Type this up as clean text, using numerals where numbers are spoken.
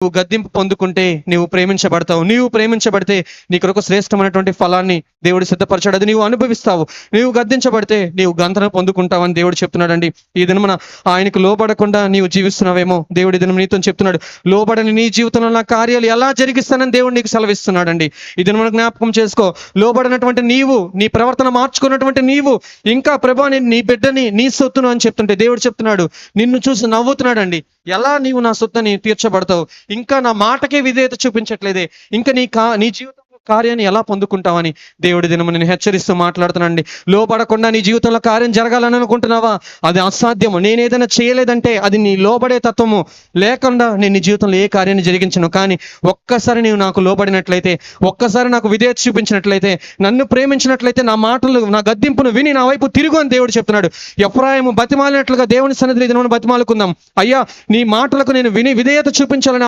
నువ్వు గద్దింపు పొందుకుంటే నీవు ప్రేమించబడతావు. నీవు ప్రేమించబడితే నీ కొరకు శ్రేష్టమైనటువంటి ఫలాన్ని దేవుడు సిద్ధపరచాడు, అది నీవు అనుభవిస్తావు. నీవు గద్దించబడితే నీవు గంతను పొందుకుంటావని దేవుడు చెప్తున్నాడండి. ఈ దినమున ఆయనకు లోబడకుండా నీవు జీవిస్తున్నావేమో, దేవుడు ఈ దినం నీతో చెప్తున్నాడు, లోబడని నీ జీవితంలో నా కార్యాలు ఎలా జరిగిస్తానని దేవుడు నీకు సెలవిస్తున్నాడండి. ఈ దినమున జ్ఞాపకం చేసుకో. లోబడినటువంటి నీవు, నీ ప్రవర్తన మార్చుకున్నటువంటి నీవు ఇంకా ప్రభా నీ బిడ్డని, నీ సొత్తును అని చెప్తుంటే దేవుడు చెప్తున్నాడు, నిన్ను చూసి నవ్వుతున్నాడండి. ఎలా నీవు నా సొత్తుని తీర్చబడతావు? ఇంకా నా మాటకే విధేయత చూపించట్లేదే, ఇంకా నీ జీవితంలో కార్యాన్ని ఎలా పొందుకుంటావని దేవుడి దినము నేను హెచ్చరిస్తూ మాట్లాడుతున్నానండి. లోబడకుండా నీ జీవితంలో కార్యం జరగాలని అనుకుంటున్నావా? అది అసాధ్యము. నేను ఏదైనా చేయలేదంటే అది నీ లోబడే తత్వము లేకుండా నేను నీ జీవితంలో ఏ కార్యాన్ని జరిగించను. కానీ ఒక్కసారి నీవు నాకు లోబడినట్లయితే, ఒక్కసారి నాకు విధేయత చూపించినట్లయితే, నన్ను ప్రేమించినట్లయితే, నా మాటలు, నా గద్దింపును విని నా వైపు తిరుగు అని దేవుడు చెప్తున్నాడు. ఎఫ్రాయిము బతిమాలినట్లుగా దేవుని సన్నిధిలో దినమును బతిమాలుకుందాం. అయ్యా, నీ మాటలకు నేను విని విధేయత చూపించాలని